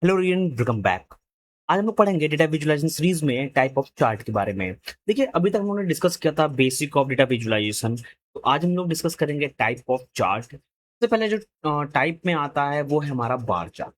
Hello rayon, welcome back. आज हम लोग पढ़ेंगे डेटा विजुअलाइजेशन सीरीज में टाइप ऑफ चार्ट के बारे में। देखिए, अभी तक हम लोगों ने डिस्कस किया था बेसिक ऑफ डेटा विजुअलाइजेशन। तो आज हम लोग डिस्कस करेंगे टाइप ऑफ चार्ट। सबसे पहले जो टाइप में आता है वो है हमारा बार चार्ट।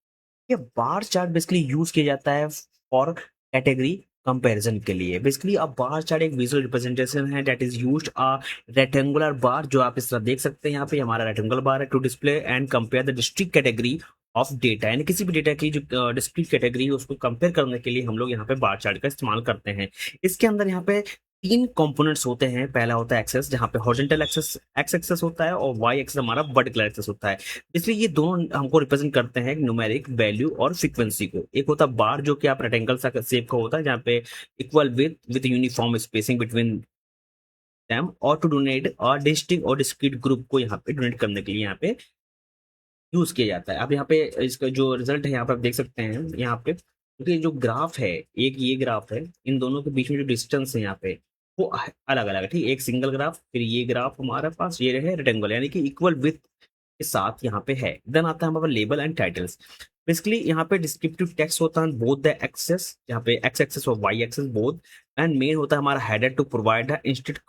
ये बार चार्ट बेसिकली यूज किया जाता है फॉर कैटेगरी कंपैरिजन के लिए। बेसिकली अ बार चार्ट एक विजुअल रिप्रेजेंटेशन है that is used a rectangular bar, जो आप इस तरह देख सकते हैं। यहाँ पे हमारा रेक्टेंगुलर बार है to display and compare the district category of data, यानी किसी भी डेटा की जो डिस्क्रीट कैटेगरी है उसको कंपेयर करने के लिए हम लोग यहाँ पे बार चार्ट का इस्तेमाल करते हैं। इसके अंदर यहाँ पे तीन कंपोनेंट्स होते हैं। पहला होता है एक्सेस, जहाँ पे हॉरिजॉन्टल एक्सेस एक्स एक्सेस होता है, और वाई एक्सेस हमारा वर्टिकल एक्सेस होता है। इसलिए ये दोनों हमको रिप्रेजेंट करते हैं न्यूमेरिक वैल्यू और फ्रीक्वेंसी को। एक होता है बार, जो कि आप रेक्टेंगल सा शेप का होता है, जहाँ पे equal with uniform spacing between them, और टू डोनेट और डिस्टिंक्ट और डिस्क्रीट ग्रुप को यहाँ पे डोनेट करने के लिए यहाँ पे यूज किया जाता है। अब यहाँ पे इसका जो रिजल्ट है यहाँ पे आप देख सकते हैं। यहाँ पे क्योंकि जो ग्राफ है, एक ये ग्राफ है, इन दोनों के बीच में जो डिस्टेंस है यहाँ पे वो अलग अलग है। ठीक है, एक सिंगल ग्राफ, फिर ये ग्राफ हमारे पास ये रहे रेक्टेंगल, यानी कि इक्वल विथ के साथ यहाँ पे है। देन आता है हमारा लेबल एंड टाइटल्स। बेसिकली यहाँ पे डिस्क्रिप्टिव टेक्स्ट होता है बोथ द एक्सेस, यहाँ पे एक्स एक्सेस और Y axes both. And main होता है हमारा header to provide the instant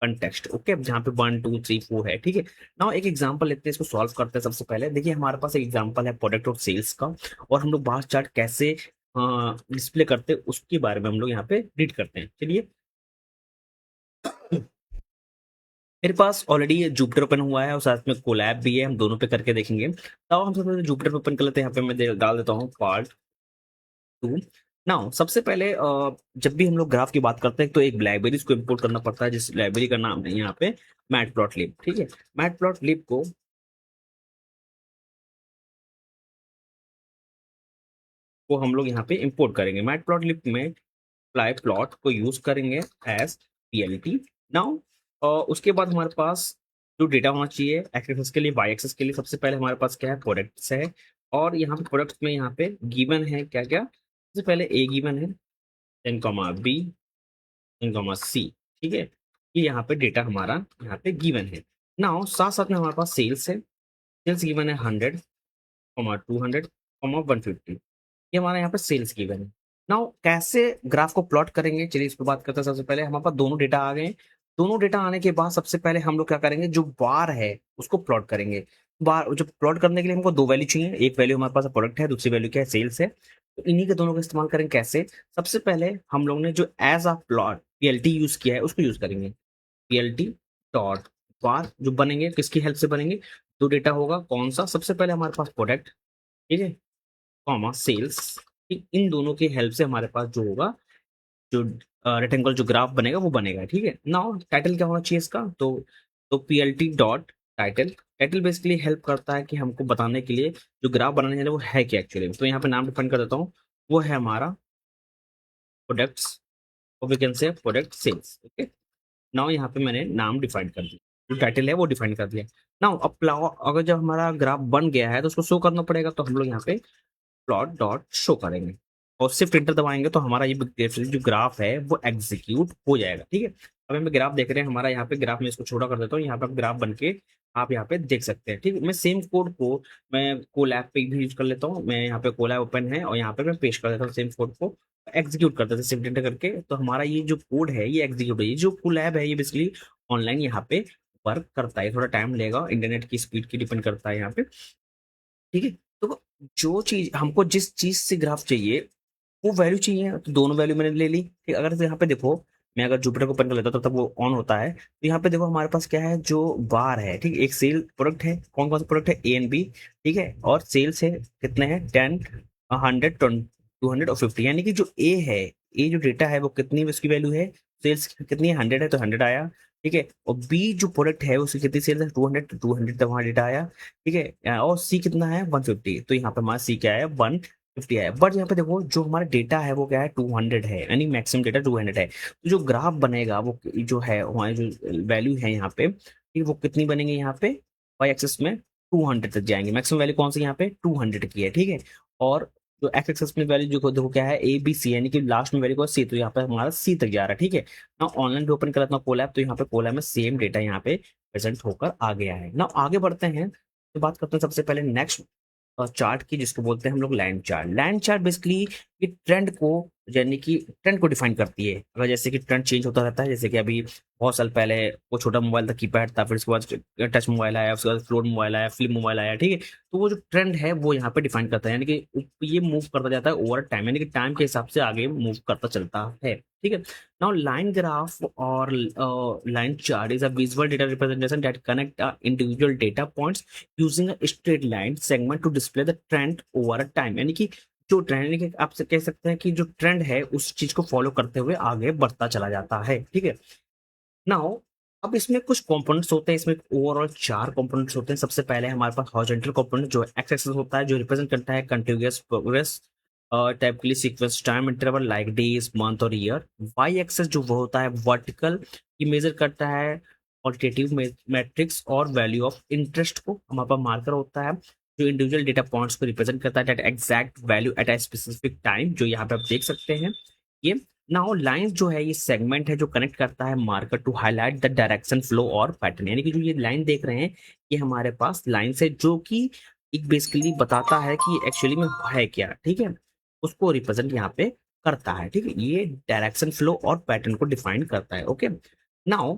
context. Okay, जहाँ पे 1 2 3 4 है। ठीक है, नाउ एक एग्जांपल लेते हैं, इसको सॉल्व करते हैं। सबसे पहले देखिए, हमारे पास एक एग्जांपल है प्रोडक्ट और सेल्स का, और हम लोग बार चार्ट कैसे डिस्प्ले करते हैं उसके बारे में हम लोग यहाँ पे रीड करते हैं। चलिए, मेरे पास ऑलरेडी ये जुपिटर ओपन हुआ है और साथ में कोलैब भी है, हम दोनों पे करके देखेंगे। तो हम सबसे पहले जुपिटर ओपन कर लेते हैं। यहाँ पे मैं डाल देता हूँ पार्ट 2। नाउ सबसे पहले जब भी हम लोग ग्राफ की बात करते हैं तो एक लाइब्रेरी को इंपोर्ट करना पड़ता है, जिस लाइब्रेरी का नाम है यहाँ पे मैटप्लॉटलिब। ठीक है, मैटप्लॉटलिब को हम लोग यहाँ पे इंपोर्ट करेंगे। मैटप्लॉटलिब में फ्लाई प्लॉट को यूज करेंगे एज पीएलटी। नाउ उसके बाद हमारे पास जो डेटा होना चाहिए एक्स एक्सेस के लिए, वाई एक्सेस के लिए, सबसे पहले हमारे पास क्या है, प्रोडक्ट्स है। और यहाँ पे प्रोडक्ट्स में यहाँ पे गिवन है क्या क्या। सबसे पहले ए गिवन है, then comma B, then comma C. ठीक है, ये यहाँ पे डेटा हमारा यहाँ पे गिवन है। नाउ साथ साथ में हमारे पास सेल्स है। सेल्स गिवन है 100, 200, 150। ये हमारा यहाँ पे सेल्स गिवन है। नाउ कैसे ग्राफ को प्लॉट करेंगे, चलिए इस पर बात करते हैं। सबसे पहले हमारे पास दोनों डेटा आ गए हैं। दोनों डेटा आने के बाद सबसे पहले हम लोग क्या करेंगे, जो बार है उसको प्लॉट करेंगे। बार जो प्लॉट करने के लिए हमको दो वैल्यू चाहिए। एक वैल्यू हमारे पास प्रोडक्ट है, दूसरी वैल्यू क्या है, सेल्स है। तो इन्हीं के दोनों का इस्तेमाल करेंगे। कैसे, सबसे पहले हम लोग ने जो as a plot PLT use किया है उसको यूज करेंगे। पीएलटी डॉट बार जो बनेंगे किसकी हेल्प से बनेंगे, दो डेटा होगा। कौन सा, सबसे पहले हमारे पास प्रोडक्ट, ठीक है, कॉमा सेल्स। इन दोनों की हेल्प से हमारे पास जो होगा, जो रेक्टेंगल जो ग्राफ बनेगा वो बनेगा। ठीक है, नाउ टाइटल क्या होना चाहिए इसका, तो PLT dot title. Title basically help करता है कि हमको बताने के लिए जो ग्राफ बनाने वाले वो है क्या एक्चुअली। तो यहाँ पे नाम डिफाइन कर देता हूँ, वो है हमारा प्रोडक्ट्स, और we can say product sales. Okay, now यहाँ पे मैंने नाम डिफाइन कर दिया, जो टाइटल है वो डिफाइन कर दिया। नाउ अब अगर जब हमारा ग्राफ बन गया है तो उसको शो करना पड़ेगा, तो हम लोग यहाँ पे प्लॉट डॉट शो करेंगे और शिफ्ट इंटर दबाएंगे तो हमारा ये जो ग्राफ है वो एग्जीक्यूट हो जाएगा। ठीक है, अब हम ग्राफ देख रहे हैं हमारा। यहाँ पे ग्राफ में इसको छोटा कर देता हूँ, यहाँ पे ग्राफ बन के आप यहाँ पे देख सकते हैं। ठीक है, मैं सेम कोड को मैं कोलैब पे भी यूज कर लेता हूँ। मैं यहाँ पे कोलैब ओपन है और यहाँ पे मैं पेस्ट कर देता हूँ सेम कोड को, एग्जीक्यूट कर देते हैं शिफ्ट इंटर करके। तो हमारा ये जो कोड है ये एग्जीक्यूट है। ये जो कोलैब है ये बेसिकली ऑनलाइन यहाँ पे वर्क करता है, थोड़ा टाइम लेगा, इंटरनेट की स्पीड की डिपेंड करता है यहाँ पे। ठीक है, तो जो चीज हमको जिस चीज से ग्राफ चाहिए वो वैल्यू चाहिए, तो दोनों वैल्यू मैंने ले ली। ठीक, अगर यहाँ पे देखो, मैं अगर जुपिटर को ओपन कर लेता हूँ तब तक वो ऑन होता है। तो यहाँ पे देखो हमारे पास क्या है, जो बार है। ठीक, एक सेल प्रोडक्ट है, कौन कौन सा प्रोडक्ट है, ए एंड बी। ठीक है, और सेल्स है कितने हैं, 10, 100, 200 और 50। यानी कि जो ए है, ए जो डेटा है वो कितनी उसकी वैल्यू है, सेल्स कितनी है, 100 है तो 100 आया। ठीक है, और बी जो प्रोडक्ट है उसकी कितनी सेल्स है, 200, तो 200 तक वहां डेटा आया। ठीक है, और सी कितना है, 150, तो यहाँ पे हमारा सी क्या है, 150 है। बट यहाँ पे देखो जो हमारा डेटा है वो क्या है, 200 है, यानी मैक्सिमम डेटा 200 है। तो जो ग्राफ बनेगा वो जो है, हमारी जो वैल्यू है यहाँ पे, ठीक, वो कितनी बनेंगे यहाँ पे, वाई एक्सिस में 200 तक जाएंगे। मैक्सिमम वैल्यू कौन सी यहाँ पे, 200 की है। ठीक है, और जो एक्स एक्सिस में वैल्यू जो देखो क्या है, ए बी सी, यानी कि लास्ट में वैल्यू को सी, तो यहाँ पे हमारा सी तक जा रहा है। ठीक है, ना ऑनलाइन भी ओपन कर लेता हूँ कोलैब, तो यहाँ पे कोलैब में सेम डेटा यहाँ पे प्रेजेंट होकर आ गया है। ना आगे बढ़ते हैं, तो बात करते हैं सबसे पहले नेक्स्ट चार्ट की, जिसको बोलते हैं हम लोग line chart. Line chart basically ये ट्रेंड को, यानी कि ट्रेंड को डिफाइन करती है। अगर जैसे कि ट्रेंड चेंज होता रहता है, जैसे कि अभी बहुत साल पहले वो छोटा मोबाइल था, कीपैड था, फिर उसके बाद टच मोबाइल आया, उसके बाद फ्लोट मोबाइल आया, फ्लिप मोबाइल आया, ठीक है। तो वो जो ट्रेंड है वो यहाँ पे डिफाइन करता है, यानी कि ये मूव करता जाता है ओवर टाइम, यानी कि टाइम के हिसाब से आगे मूव करता चलता है, ठीक है। नाउ लाइन ग्राफ और line chart is a visual data representation that connect individual data points using a straight line segment to display the trend over a time। यानी कि जो ट्रेंड, यानी कि आप कह सकते हैं कि जो ट्रेंड है उस चीज को फॉलो करते हुए आगे बढ़ता चला जाता है, ठीक है। नाउ अब इसमें कुछ कंपोनेंट्स होते हैं, इसमें ओवरऑल 4 कंपोनेंट्स होते हैं। सबसे पहले हमारे पास हॉरिजॉन्टल कंपोनेंट जो एक्स एक्सिस होता है, जो रिप्रेजेंट करता है continuous progress, typically sequence time interval like days month और ईयर। वाई एक्सिस जो वो होता है वर्टिकल, ये मेजर करता है क्वालिटेटिव मैट्रिक्स और वैल्यू ऑफ इंटरेस्ट को। हमारे पास मार्कर होता है जो इंडिविजुअल डेटा पॉइंट्स को रिप्रेजेंट करता है, that exact value at a specific time, जो यहाँ पे आप देख सकते हैं ये। नाउ लाइंस जो है ये सेगमेंट है जो कनेक्ट करता है marker to highlight the direction flow और पैटर्न। यानी कि जो ये लाइन देख रहे हैं ये हमारे पास लाइन है जो कि एक बेसिकली बताता है कि एक्चुअली में है क्या, ठीक है। उसको रिप्रेजेंट यहाँ पे करता है, ठीक है। ये डायरेक्शन फ्लो और पैटर्न को डिफाइन करता है, ओके। नाउ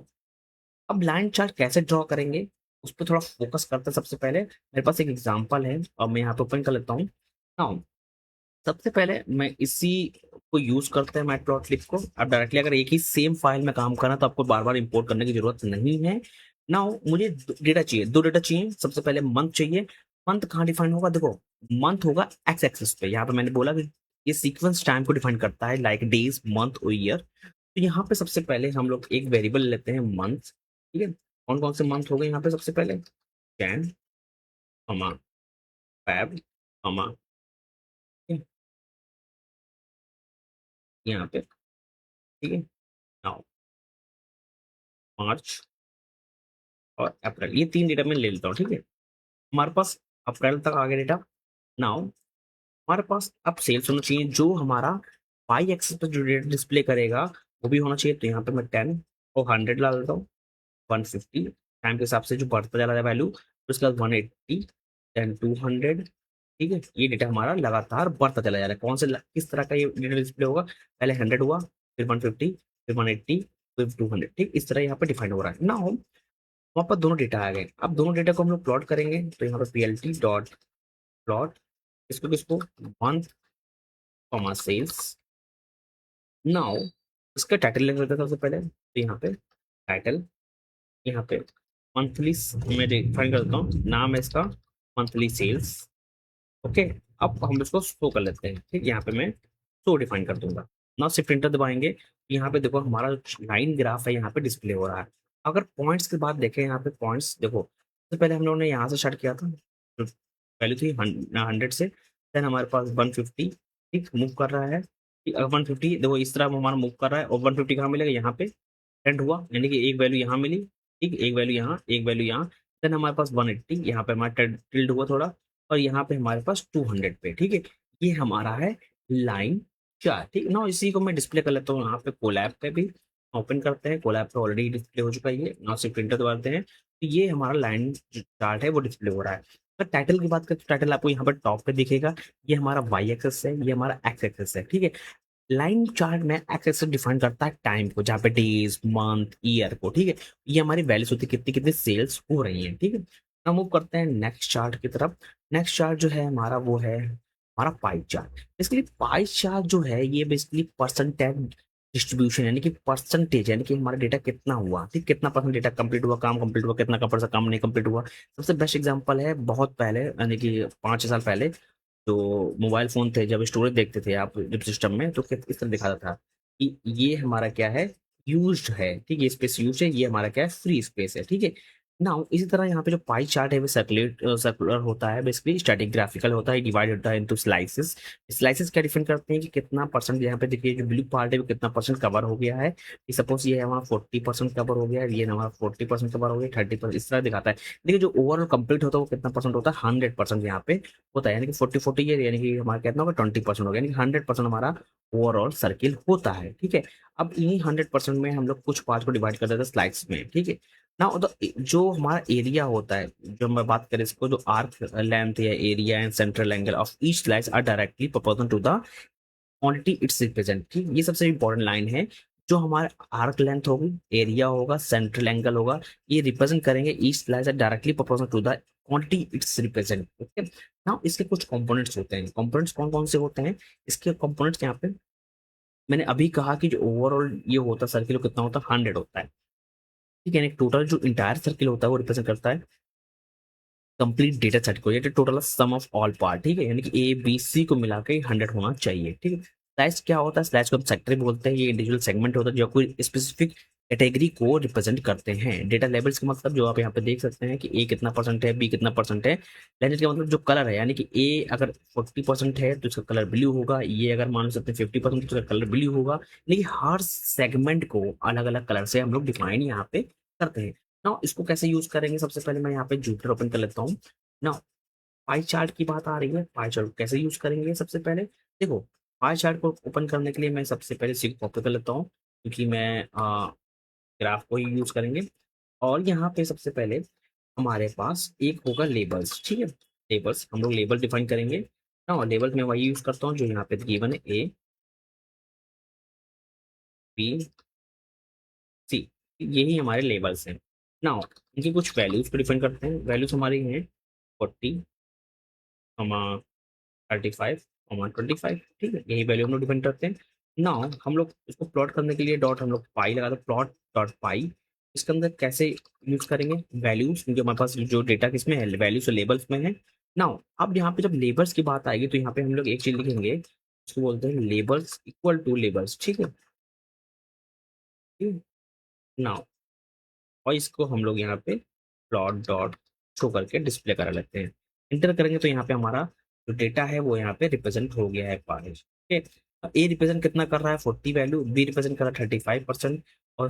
अब लाइन चार्ट कैसे ड्रॉ करेंगे उस पर थोड़ा फोकस करते हैं। सबसे पहले मेरे पास एक एग्जांपल है और मैं यहाँ पे ओपन कर लेता हूँ। नाउ सबसे पहले मैं इसी को यूज करते हैं मैटप्लॉटलिब को। अब डायरेक्टली अगर एक ही सेम फाइल में काम करना तो आपको बार बार इंपोर्ट करने की जरूरत नहीं है। नाउ मुझे डेटा चाहिए, 2 डेटा चाहिए। सबसे पहले मंथ चाहिए। मंथ कहाँ डिफाइन होगा, देखो मंथ होगा एक्स एक्सिस पे। यहाँ पे मैंने बोला कि ये सीक्वेंस टाइम को डिफाइन करता है लाइक डेज मंथ और ईयर। तो यहाँ पे सबसे पहले हम लोग एक वेरिएबल लेते हैं मंथ, ठीक है। कौन कौन से मंथ हो गए यहाँ पे, सबसे पहले जैन, कमा, फेब, कमा, यहाँ पे, ठीक है। नाउ मार्च और अप्रैल, ये 3 डेटा मैं ले लेता हूँ, ठीक है। हमारे पास अप्रैल तक आ गया डेटा। नाउ हमारे पास अब सेल्स होना चाहिए, जो हमारा वाई एक्सिस पर जो डेटा डिस्प्ले करेगा वो भी होना चाहिए। तो यहाँ पे मैं 10 और 100 डाल देता हूँ, 150 टाइम के हिसाब से जो बढ़ता जा रहा है वैल्यू। उसके बाद 180, देन 200, ठीक है। ये डेटा हमारा लगातार बढ़ता चला जा रहा है। कौन से किस तरह का ये डेटा डिस्प्ले होगा, पहले 100 हुआ, फिर 150, फिर 180, फिर 200, ठीक इस तरह यहाँ पे डिफाइन हो रहा है। नाउ वहां पर दोनों डेटा आ गए। अब दोनों डेटा को हम लोग प्लॉट करेंगे, तो यहाँ पे पीएलटी डॉट प्लॉट, इसको किसको, मंथ कॉमा सेल्स। नाउ इसका टाइटल लिख लेते हैं सबसे पहले, तो यहाँ पे टाइटल, यहाँ पे मंथली, मैं डिफाइन कर देता हूँ, नाम है इसका मंथली सेल्स, ओके। अब हम इसको शो कर लेते हैं, ठीक। यहाँ पे मैं शो डिफाइन कर दूंगा। नाउ शिफ्ट एंटर दबाएंगे, यहाँ पे देखो हमारा लाइन ग्राफ है यहाँ पे डिस्प्ले हो रहा है। अगर पॉइंट्स की बात देखें, यहाँ पे पॉइंट्स देखो, सबसे पहले हम लोगों ने यहाँ से स्टार्ट किया था, वैल्यू थी 100 से, देन हमारे पास 150, ठीक मूव कर रहा है। 150 देखो इस तरह हमारा मूव कर रहा है, और 150 कहाँ मिलेगा, यहाँ पे एंड हुआ, यानी कि एक वैल्यू यहाँ मिली, ठीक, एक वैल्यू यहाँ, एक वैल्यू यहाँ। देन हमारे पास 180, यहाँ पे हमारा टिल्ड हुआ थोड़ा, और यहाँ पे हमारे पास 200 पे, ठीक है। ये हमारा है लाइन चार्ट, ठीक ना। इसी को मैं डिस्प्ले कर लेता हूँ यहाँ पे कोलैब पे भी। ओपन करते हैं, कोलैब पे ऑलरेडी डिस्प्ले हो चुका है ये, ना सिर्फ प्रिंटर दबाते हैं तो ये हमारा लाइन चार्ट है वो डिस्प्ले हो रहा है। अगर टाइटल की बात करें तो टाइटल आपको यहाँ पर टॉप पे दिखेगा। ये हमारा वाई एक्सेस है, ये हमारा एक्स एक्सेस है, ठीक है। लाइन चार्ट में एक्स एक्सिस डिफाइन करता है टाइम को, जहाँ पे डेज मंथ ईयर को, ठीक है। ये हमारी वैल्यूज होती है कितनी कितनी सेल्स हो रही हैं, ठीक है। अब मूव करते हैं नेक्स्ट चार्ट की तरफ। नेक्स्ट चार्ट जो है हमारा वो है हमारा pie chart. Basically pie chart जो है ये बेसिकली परसेंटेज डिस्ट्रीब्यूशन, यानी कि परसेंटेज, यानी कि हमारा डेटा कितना हुआ, ठीक, कितना परसेंट डेटा कंप्लीट हुआ, काम कंप्लीट हुआ, कितना का परसेंट काम नहीं कंप्लीट हुआ। सबसे बेस्ट एग्जांपल है बहुत पहले, यानी कि 5-6 साल पहले जो मोबाइल फोन थे, जब स्टोरेज देखते थे आप जब सिस्टम में, तो इस तरह दिखाता था कि ये हमारा क्या है, यूज्ड है, ठीक है, स्पेस यूज है, ये हमारा क्या है, फ्री स्पेस है, ठीक है। नाउ इसी तरह यहाँ पे जो पाई चार्ट है वो सर्कुलर होता है, बेसिकली स्टैटिक ग्राफिकल होता है, डिवाइड होता है इनटू स्लाइसेस। स्लाइसेस क्या डिफाइन करते हैं कि कितना परसेंट, यहाँ पे देखिए जो ब्लू पार्ट है वो कितना परसेंट कवर हो गया है। सपोज ये हमारा 40% कवर हो गया है, ये हमारा 40% कवर हो गया, 30% इस तरह दिखाता है। देखिए जो ओवरऑल कंप्लीट होता है वो कितना परसेंट होता है, 100% यहाँ पे होता है, यानी कि 40-40 ये, यानी कि हमारा कितना होगा, 20% हो गया, यानी कि 100% हमारा ओवरऑल सर्किल होता है, ठीक है। अब इन्हीं 100% में हम लोग कुछ पार्ट को डिवाइड कर देते हैं स्लाइड्स में, ठीक है। ना जो हमारा एरिया होता है, जो मैं बात करें इसको, जो आर्क लेंथ या area and central angle of each slice are directly proportional to the quantity its represent, ठीक। ये सबसे इंपॉर्टेंट लाइन है। जो हमारा आर्क लेंथ होगी, एरिया होगा, सेंट्रल एंगल होगा, ये रिप्रेजेंट करेंगे each slice are directly proportional to the quantity its represent, okay. Now इसके कुछ कंपोनेंट्स होते हैं। कंपोनेंट्स कौन कौन से होते हैं? इसके कंपोनेंट्स यहाँ पे मैंने अभी कहा कि जो ओवरऑल ये होता है सर्किल, कितना होता है? 100 होता है, ठीक है। टोटल जो इंटायर सर्किल होता है वो रिप्रेजेंट करता है कंप्लीट डेटा सेट को, ये total sum of all part, ठीक है। यानी कि ए बी सी को मिला के 100 होना चाहिए, ठीक है। स्लैश क्या होता है? स्लैश को हम सेक्टर बोलते हैं। ये इंडिविजुअल सेगमेंट होता है जो कोई स्पेसिफिक कैटेगरी को रिप्रेजेंट करते हैं। डेटा लेवल्स का मतलब जो आप यहाँ पे देख सकते हैं कि ए कितना परसेंट है, बी कितना परसेंट है। लेंथ का मतलब जो कलर है, यानी कि ए अगर 40% है तो इसका कलर ब्लू होगा, ये अगर मान सकते हैं 50% तो इसका कलर ब्लू होगा। लेकिन हर सेगमेंट को अलग अलग कलर से हम लोग डिफाइन यहाँ पे करते हैं। ना इसको कैसे यूज करेंगे? सबसे पहले मैं यहाँ पे जुपिटर ओपन कर लेता हूँ ना। पाई चार्ट की बात आ रही है, पाई चार्ट कैसे यूज करेंगे? सबसे पहले देखो, पाई चार्ट को ओपन करने के लिए मैं सबसे पहले सीट कॉपी कर लेता हूँ, क्योंकि मैं ग्राफ को ही यूज करेंगे। और यहाँ पे सबसे पहले हमारे पास एक होगा लेबल्स, ठीक है। लेबल्स, हम लोग लेबल डिफाइन करेंगे ना। लेबल्स में वही यूज करता हूँ जो यहाँ पे गिवन है, ए बी सी, यही हमारे लेबल्स हैं ना। इनकी कुछ वैल्यूज को डिफाइन करते हैं। वैल्यूज हमारी हैं 40, 35, 25, ठीक है। यही वैल्यू हम लोग डिफाइन करते हैं। नाउ हम लोग इसको प्लॉट करने के लिए डॉट हम लोग पाई लगा दो, प्लॉट डॉट पाई। इसके अंदर कैसे यूज करेंगे? वैल्यूज, क्योंकि हमारे पास जो डेटा किसमें है, वैल्यूज लेबल्स में है। नाउ अब यहाँ पे जब लेबल्स की बात आएगी तो यहाँ पे हम लोग एक चीज लिखेंगे, उसको बोलते हैं लेबल्स इक्वल टू लेबल्स, ठीक है। नाउ और इसको हम लोग यहाँ पे प्लॉट डॉट शो करके डिस्प्ले करा लेते हैं। इंटर करेंगे तो यहाँ पे हमारा जो डेटा है वो यहाँ पे रिप्रेजेंट हो गया है पारिश, ठीक है। ए रिप्रेजेंट कितना कर रहा है? 40 वैल्यू। बी रिप्रेजेंट कर रहा है 35%। और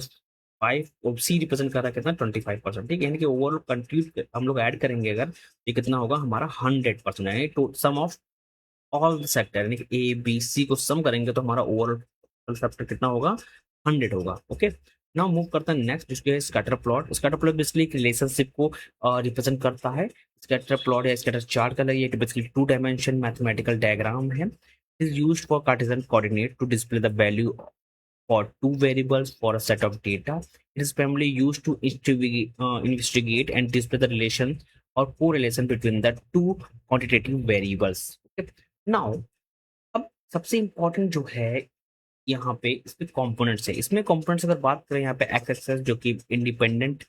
5 और सी रिप्रेजेंट कर रहा है कितना? 25%, ठीक है। यानी कि ओवरऑल कंट्रीब्यूट हम लोग ऐड करेंगे अगर, ये कितना होगा हमारा? 100%, यानी to sum of all sector, यानी कि ए बी सी को सम करेंगे तो हमारा ओवरऑल फैक्टर कितना होगा? 100 होगा, ओके। नाउ मूव करते हैं नेक्स्ट, जिसके है scatter plot. Scatter plot basically एक रिलेशनशिप को रिप्रेजेंट करता है। स्कैटर प्लॉट या स्कैटर चार्ट का लगे, basically two dimension mathematical diagram है। Is used for Cartesian coordinate to display the value for two variables for a set of data. It is primarily used to investigate and display the relation or correlation between the two quantitative variables. Okay? Now, अब सबसे important जो है यहाँ पे इसमें components है। इसमें components अगर बात करें यहाँ पे एक्स एक्सेस जो कि इंडिपेंडेंट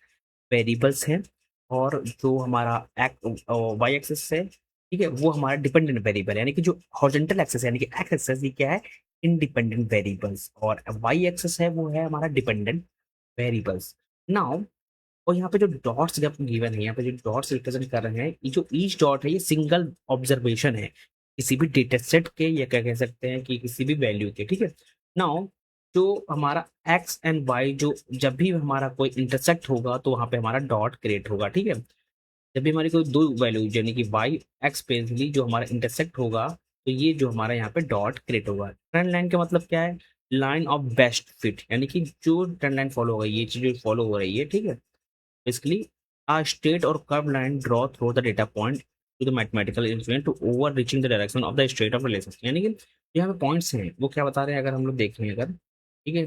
वेरिएबल्स हैं, और जो हमारा वाई एक्सेस है, ठीक है, वो हमारा डिपेंडेंट वेरिएबल है। यानी कि जो हॉरिजॉन्टल एक्सेस है, यानी कि एक्स एक्सेस ये क्या है? Independent variables. और वाई एक्सेस है वो है हमारा डिपेंडेंट वेरिएबल्स। नाउ और यहाँ पे जो डॉट्स जब गिवन है, यहाँ पे जो डॉट्स रिप्रेजेंट कर रहे हैं, ये जो ईच डॉट है ये सिंगल ऑब्जर्वेशन है किसी भी डेटा सेट के, या क्या कह सकते हैं कि किसी भी वैल्यू के, ठीक है। नाउ जो हमारा एक्स एंड वाई, जो जब भी हमारा कोई इंटरसेक्ट होगा तो वहां पे हमारा डॉट क्रिएट होगा, ठीक है। जब भी हमारी कोई दो वैल्यू यानी कि वाई एक्स बेसिकली जो हमारा इंटरसेक्ट होगा, तो ये जो हमारा यहाँ पे डॉट क्रिएट होगा। ट्रेंड लाइन का मतलब क्या है? लाइन ऑफ बेस्ट फिट, यानी कि जो ट्रेंड लाइन फॉलो होगा, ये चीज फॉलो हो रही है, ठीक है। Basically, a straight or curved line draw through the data point to the mathematical instrument to overreaching the direction of the state of relationship. यानी कि यहाँ पे पॉइंट्स हैं वो क्या बता रहे हैं, अगर हम लोग देखें अगर, ठीक है,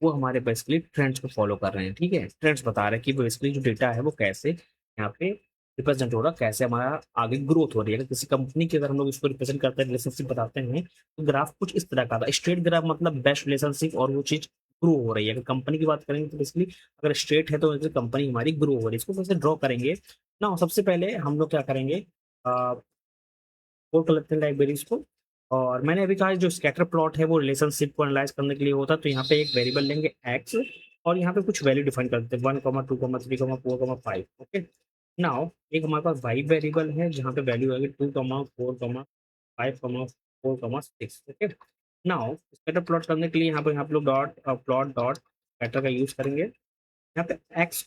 वो हमारे बेसिकली ट्रेंड्स को फॉलो कर रहे हैं, ठीक है। ट्रेंड्स बता रहे हैं कि बेसिकली जो डेटा है वो कैसे यहाँ पे रिप्रेजेंट हो रहा है, कैसे हमारा आगे ग्रोथ हो रही है। अगर किसी कंपनी की अगर हम लोग इसको रिप्रेजेंट करते हैं, रिलेशनशिप बताते हैं, तो ग्राफ कुछ इस तरह का था। स्ट्रेट ग्राफ मतलब बेस्ट रिलेशनशिप, और वो चीज ग्रो हो रही है। अगर कंपनी की बात करेंगे तो बेसिकली अगर स्ट्रेट है तो कंपनी हमारी ग्रो हो रही है। इसको कैसे ड्रॉ करेंगे ना? सबसे पहले हम लोग क्या करेंगे, कोड कर लेते हैं लाइब्रेरीज को। और मैंने अभी कहा जो स्कैटर प्लॉट है वो रिलेशनशिप को एनालाइज करने के लिए होता है। तो यहाँ पे एक वेरिएबल लेंगे एक्स, और यहाँ पे कुछ वैल्यू डिफाइन करते हैं 1, 2, 3, 4, 5, नाउ एक हमारे पास वाई वेरिएबल है जहाँ पे वैल्यू आएगी 2, 4, 5, 4, 6, ओके। नाउ स्कैटर प्लॉट करने के लिए यहाँ पे लोग डॉट प्लॉट डॉट स्कैटर का यूज करेंगे, यहाँ पे x,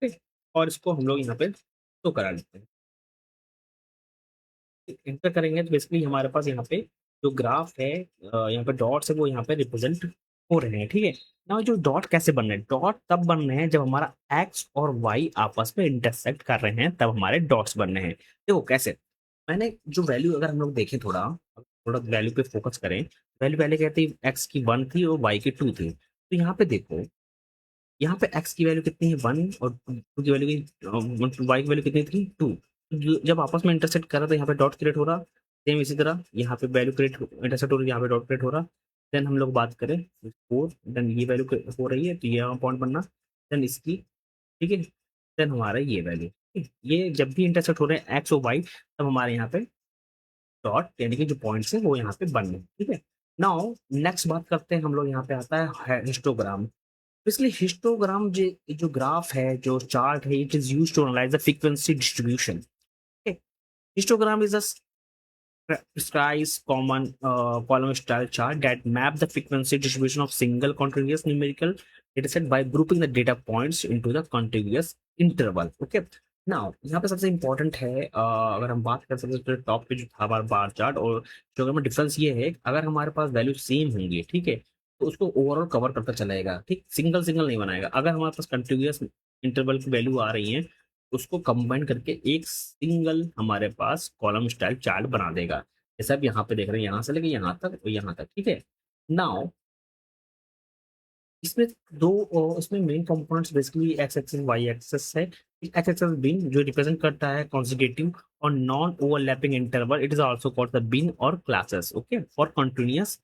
y, और इसको हम लोग यहाँ पे शो करा लेते हैं। इंटर करेंगे तो बेसिकली हमारे पास यहाँ पे जो ग्राफ है यहाँ पे डॉट्स है वो यहाँ पे रिप्रेजेंट हो रहे हैं, ठीक है। ना जो डॉट कैसे बन रहे हैं, डॉट तब बन रहे हैं जब हमारा एक्स और वाई आपस में इंटरसेक्ट कर रहे हैं, तब हमारे डॉट्स बन रहे हैं। देखो कैसे, मैंने जो वैल्यू अगर हम लोग देखें, थोड़ा थोड़ा वैल्यू पे फोकस करें, वैल्यू पहले कहते हैं एक्स की 1 थी और वाई की 2 थी, तो यहाँ पे देखो, यहाँ पे एक्स की वैल्यू कितनी है 1 और 2 की वैल्यू वाई की वैल्यू कितनी थी 2। जब आपस में इंटरसेक्ट कर रहा था यहाँ पे डॉट क्रिएट हो रहा, सेम इसी तरह यहाँ पे वैल्यू क्रिएट इंटरसेक्ट हो रही है, यहाँ पे डॉट क्रिएट हो रहा। देन हम लोग बात करें 4, देन ये वैल्यू हो रही है तो ये यहाँ पॉइंट बनना, देन इसकी, ठीक है, देन हमारा ये वैल्यू, ये जब भी इंटरसेक्ट हो रहे हैं एक्स और वाई, तब हमारे यहाँ पे डॉट यानी कि जो पॉइंट्स है वो यहाँ पे बन रहे हैं, ठीक है। नाउ नेक्स्ट बात करते हैं हम लोग, यहाँ पे आता है हिस्टोग्राम। इसलिए हिस्टोग्राम जो ग्राफ है, जो चार्ट है, it is used to analyze the frequency distribution. Histogram is a prescribes common column style chart that map the frequency distribution of single continuous numerical dataset by grouping the data points into the contiguous interval. Okay, now यहाँ पे सबसे important है, अगर हम बात कर सकते हैं टॉप पे जो था हमारा बार चार्ट और हिस्टोग्राम में डिफरेंस ये है, अगर हमारे पास वैल्यू सेम होंगी, ठीक है, तो उसको ओवरऑल कवर करता चलाएगा, ठीक, सिंगल सिंगल नहीं बनाएगा। अगर हमारे पास कंटिन्यूअस इंटरवल की वैल्यू आ रही है, उसको कंबाइन करके एक सिंगल हमारे पास कॉलम स्टाइल चार्ट बना देगा, जैसे आप यहाँ पे देख रहे हैं, यहाँ से लेके यहाँ तक और यहाँ तक, ठीक है। नाउ इसमें इसमें main components basically X axis Y axis है। एक्स एक्सिस बिन जो रिप्रेजेंट करता है कॉन्जिक्यूटिव और non overlapping interval, it is also called the bin और classes, okay, for continuous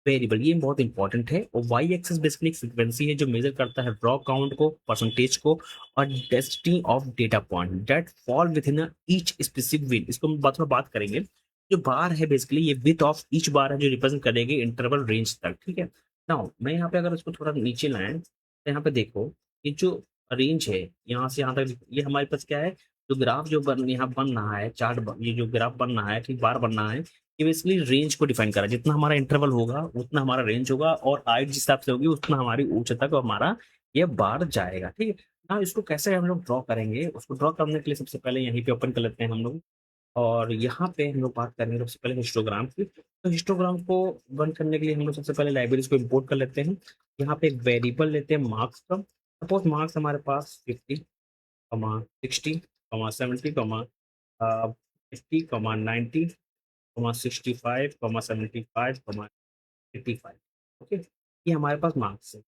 variable, ये बहुत इंपॉर्टेंट है। और वाई एक्सिस बेसिकली फ्रीक्वेंसी है जो मेजर करता है रॉ काउंट को, परसेंटेज को और density of data point that fall with in each specific win. इसको हम बात करेंगे। जो बार है बेसिकली ये विथ ऑफ ईच बार है जो रिप्रेजेंट करेगी इंटरवल रेंज तक, ठीक है। नाउ मैं यहाँ पे अगर इसको थोड़ा नीचे लाएं तो यहाँ पे देखो, ये जो रेंज है यहाँ से यहाँ तक, ये हमारे पास क्या है, जो ग्राफ जो यहाँ बन रहा है, ये जो ग्राफ बन रहा है, ठीक, बार बन रहा है, ये बेसिकली रेंज को डिफाइन करा, जितना हमारा इंटरवल होगा उतना हमारा रेंज होगा, और हाइट जिस हिसाब से होगी उतना हमारी ऊंचाई तक हमारा ये बार जाएगा, ठीक है। ना इसको कैसे हम लोग ड्रॉ करेंगे, उसको ड्रॉ करने के लिए सबसे पहले यहीं पे ओपन कर लेते हैं हम लोग, और यहाँ पे हम लोग बात करेंगे सबसे पहले हिस्टोग्राम की। तो हिस्टोग्राम को रन करने के लिए हम लोग सबसे पहले लाइब्रेरीज को इम्पोर्ट कर लेते हैं। यहाँ पे एक वेरिएबल लेते हैं मार्क्स का, सपोज मार्क्स हमारे पास 50, 60, 70, 50, 90, 65, 75, 85, ओके, ये हमारे पास मार्क्स है।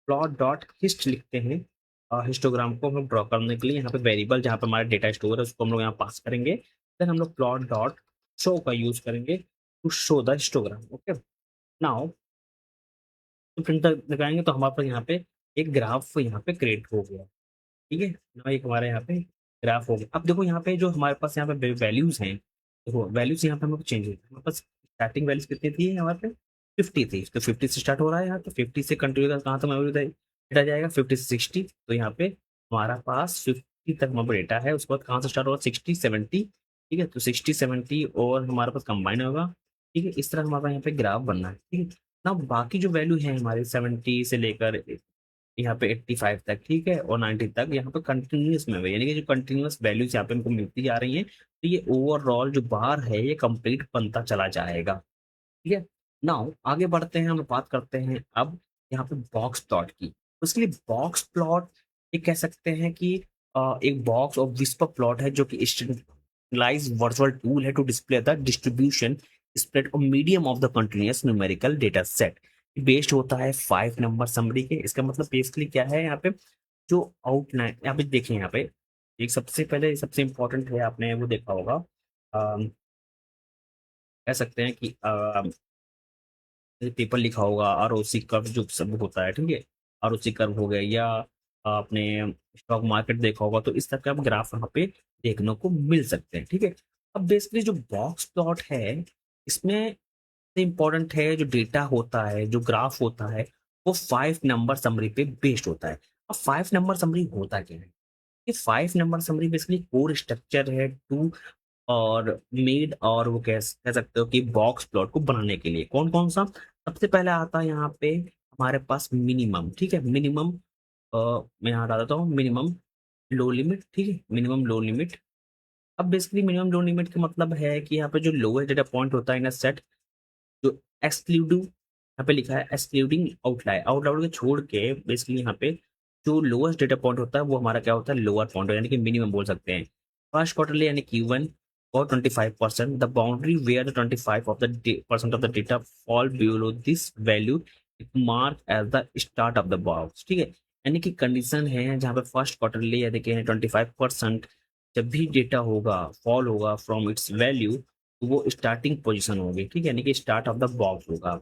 प्लॉट डॉट हिस्ट लिखते हैं, हिस्टोग्राम को हम ड्रॉ करने के लिए यहाँ पे वेरिएबल जहाँ पे हमारा डेटा स्टोर है उसको हम लोग यहाँ पास करेंगे। देन हम लोग प्लॉट डॉट शो का यूज करेंगे to show the histogram, okay. Now printer लगाएंगे तो हमारे पास यहाँ पे एक ग्राफ यहाँ पे क्रिएट हो गया, ठीक है ना, एक हमारे यहाँ पे ग्राफ हो गया। अब देखो यहाँ पे जो हमारे पास यहाँ पे वैल्यूज हैं, देखो वैल्यूज यहाँ पे हमें चेंज हुई, हमारे पास स्टार्टिंग वैल्यूज कितनी थी हमारे पे, 50 थी, तो 50 से स्टार्ट हो रहा है यहाँ, तो 50 से कंटिन्यू कहाँ तक हमारा डेटा जाएगा, 50 से 60, तो यहाँ पे हमारा पास 50 तक हमारा डेटा है, उसके बाद कहाँ से स्टार्ट होगा 60 70, ठीक है, तो 60 70 और हमारे पास कंबाइन होगा, ठीक है, इस तरह हमारे पास यहाँ पे ग्राफ बनना है, ठीक है ना। बाकी जो वैल्यू है हमारे 70 से लेकर यहाँ पे 85 तक, ठीक है, और 90 तक यहाँ पे कंटिन्यूस में है, यानी कि जो कंटिन्यूस वैल्यूज यहाँ पे हमको मिलती जा रही हैं, तो ये ओवरऑल जो बार है ये कंप्लीट बनता चला जाएगा, ठीक है। नाउ आगे बढ़ते हैं, हम बात करते हैं अब यहाँ पे बॉक्स प्लॉट की। उसके लिए बॉक्स प्लॉट ये कह सकते हैं कि एक बॉक्स और विस्पर प्लॉट है जो कि स्टैंडर्डाइज्ड वर्चुअल टूल है to display the distribution spread और medium of the continuous numerical data set. Based होता है 5 नंबर समरी के। इसका मतलब बेसिकली क्या है, यहाँ पे जो आउटलाइन यहाँ पे देखें, यहाँ पे एक सबसे पहले सबसे इंपॉर्टेंट है, आपने वो देखा होगा, कह सकते हैं कि पेपर लिखा होगा आरओसी कर्व जो सब होता है, ठीक है, आरओसी कर्व हो गया, या आपने स्टॉक मार्केट देखा होगा, तो इस तरह का ग्राफ यहाँ पे देखने को मिल सकते हैं, ठीक है। अब बेसिकली जो बॉक्स प्लॉट है, इसमें इंपॉर्टेंट है जो डेटा होता है, जो ग्राफ होता है, वो 5 नंबर समरी पे बेस्ड होता है। अब 5 नंबर समरी होता क्या है, ये 5 number summary basically core structure है टू और मेड, और वो कह सकते हो कि बॉक्स प्लॉट को बनाने के लिए कौन कौन सा, सबसे पहले आता है यहाँ पे हमारे पास मिनिमम, ठीक है, मिनिमम, मैं यहाँ डाल देता हूँ मिनिमम लो लिमिट, ठीक है, मिनिमम लो लिमिट। अब बेसिकली मिनिमम लो लिमिट का मतलब है कि यहाँ पे जो लोएस्ट डेटा पॉइंट होता है इन सेट, जो एक्सक्लूडिंग यहाँ पे लिखा है एक्सक्लूडिंग आउटलायर, आउटलायर को छोड़ के बेसिकली यहाँ पे जो लोएस्ट डेटा पॉइंट होता है वो हमारा क्या होता है, लोअर पॉइंट यानी कि मिनिमम बोल सकते हैं। फर्स्ट क्वार्टरली यानी Q1 और 25%, the boundary where the 25 of the percent of the data fall below this value mark as the start of the box. ठीक है, यानी कि कंडीशन है जहाँ पे फर्स्ट क्वार्टरली या देखिए 25% जब भी डेटा होगा फॉल होगा फ्रॉम इट्स वैल्यू, तो वो स्टार्टिंग पोजीशन होगी। ठीक है, यानी कि स्टार्ट ऑफ द बॉक्स होगा।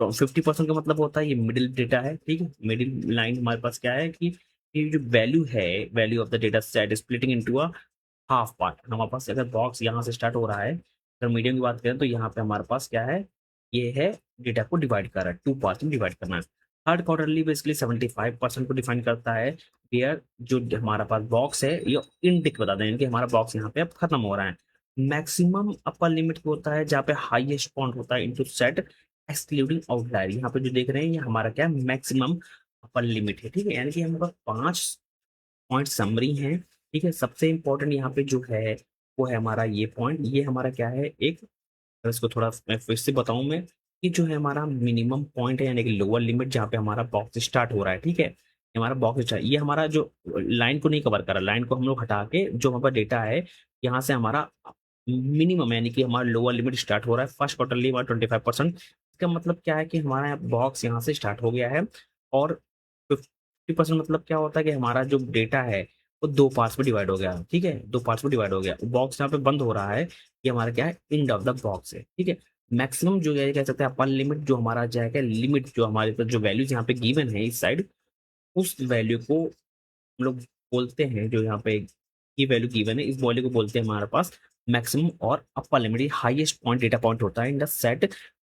तो 50% का मतलब होता है ये मिडिल डेटा है। ठीक है, मिडिल लाइन हमारे पास क्या है कि ये जो वैल्यू है, value of the data set splitting into a half part. हमारे पास अगर बॉक्स यहाँ से स्टार्ट हो रहा है, अगर मीडियम की बात करें तो यहाँ पे हमारे पास क्या है, ये है डेटा को डिवाइड कर रहा है, टू पार्ट में डिवाइड करना है। थर्ड क्वार्टरली बेसिकली 75% को डिफाइन करता है। वेयर जो हमारा पास बॉक्स है ये इनटिक बता दें कि हमारा बॉक्स यहाँ पे अब खत्म हो रहा है। मैक्सिमम अपर लिमिट होता है जहाँ पे हाईएस्ट पॉइंट होता है इनटू सेट एक्सक्लूडिंग आउटलायर। यहाँ पे जो देख रहे हैं ये हमारा क्या है, मैक्सिमम अपर लिमिट है। ठीक है, यानी कि हमारे पास 5 पॉइंट समरी हैं। ठीक है, सबसे इंपॉर्टेंट यहाँ पे जो है वो है हमारा ये पॉइंट, ये हमारा क्या है, एक अगर इसको थोड़ा मैं फिर से बताऊं मैं, कि जो है हमारा मिनिमम पॉइंट है यानी कि लोअर लिमिट जहाँ पे हमारा बॉक्स स्टार्ट हो रहा है। ठीक है, ये हमारा बॉक्स स्टार्ट, ये हमारा जो लाइन को नहीं कवर कर रहा, लाइन को हम लोग हटा के जो हमारा डेटा है यहाँ से हमारा मिनिमम यानी कि हमारा लोअर लिमिट स्टार्ट हो रहा है फर्स्ट क्वार्टरली हमारा 25%। इसका मतलब क्या है कि हमारा बॉक्स यहाँ से स्टार्ट हो गया है, और 50% मतलब क्या होता है कि हमारा जो डेटा है वो दो पार्ट्स में डिवाइड हो गया। ठीक है, दो पार्ट्स में डिवाइड हो गया, बॉक्स यहाँ पे बंद हो रहा है, ये हमारा क्या है, एंड ऑफ द बॉक्स है। ठीक है, मैक्सिमम जो है कह सकते हैं अपर लिमिट जो हमारा जाएगा, लिमिट जो हमारे पास जो वैल्यूज यहाँ पे गिवन है इस साइड, उस वैल्यू को हम लोग बोलते हैं, जो यहाँ पे की वैल्यू गिवन है इस वैल्यू को बोलते हैं हमारे पास मैक्सिमम और upper limit, highest point data point होता है in the set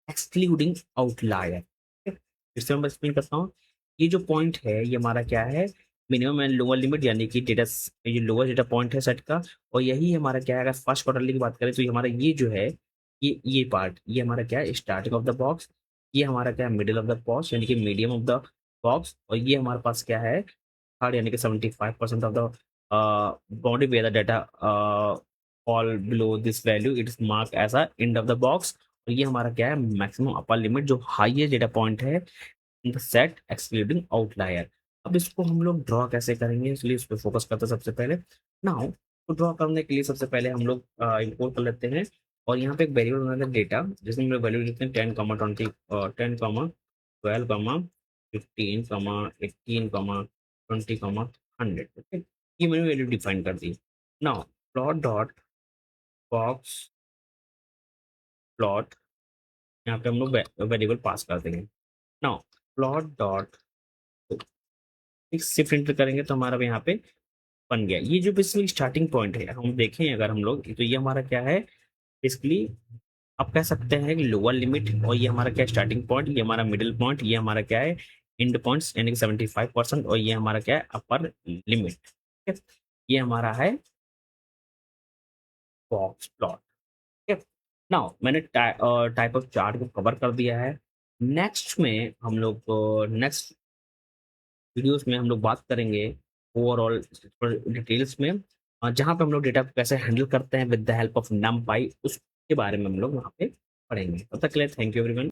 excluding outlier. फिर से मैं एक्सप्लेन करता हूँ, ये जो पॉइंट है ये हमारा क्या है, मिनिमम एंड लोअर लिमिट यानी कि डेटा, ये लोअर डेटा पॉइंट है सेट का। और यही हमारा क्या है, अगर फर्स्ट क्वार्टरली की बात करें तो ये हमारा ये जो है, ये पार्ट ये हमारा क्या है, स्टार्टिंग ऑफ द बॉक्स, ये हमारा क्या है, मिडिल ऑफ द बॉक्स यानी कि मीडियम ऑफ द बॉक्स, और ये हमारे पास क्या है, थर्ड यानी कि 75% of the body where the data fall below this value it is mark as a end of the box. और ये हमारा क्या है, मैक्सिमम अपर लिमिट जो हाईएस्ट डेटा पॉइंट है in the set excluding outlier. अब इसको हम लोग ड्रॉ कैसे करेंगे, इसलिए इस पर फोकस करते हैं सबसे पहले। नाउ तो ड्रॉ करने के लिए सबसे पहले हम लोग इंपोर्ट कर लेते हैं, और यहाँ पे एक वेरिएबल बनाते हैं डेटा, जिसमें हम लोग वैल्यू लिखते हैं 10, 20, 10, 12, 15, 18, 20, 100। ये मैंने वैल्यू डिफाइन कर दी। Now plot dot box plot, यहाँ पे हम लोग वेरिएबल पास कर देंगे। Now plot dot shift enter करेंगे तो हमारा यहाँ पे बन गया। ये जो बेसिकली स्टार्टिंग पॉइंट है, हम देखें अगर हम लोग तो ये हमारा क्या है, बेसिकली आप कह सकते हैं कि लोअर लिमिट, और ये हमारा क्या है, स्टार्टिंग पॉइंट, ये हमारा मिडिल पॉइंट, ये हमारा क्या है, एंड पॉइंट्स यानी कि 75%, और ये हमारा क्या है, अपर लिमिट। ठीक है, ये हमारा है बॉक्स प्लॉट। ठीक है, नाउ मैंने टाइप ऑफ चार्ट को कवर कर दिया है। नेक्स्ट में हम लोग नेक्स्ट वीडियोस में हम लोग बात करेंगे ओवरऑल डिटेल्स में, जहाँ पे हम लोग डेटा को कैसे हैंडल करते हैं विद द हेल्प ऑफ नमपाई, उसके बारे में हम लोग वहाँ पे पढ़ेंगे। तब तक के लिए थैंक यू एवरीवन।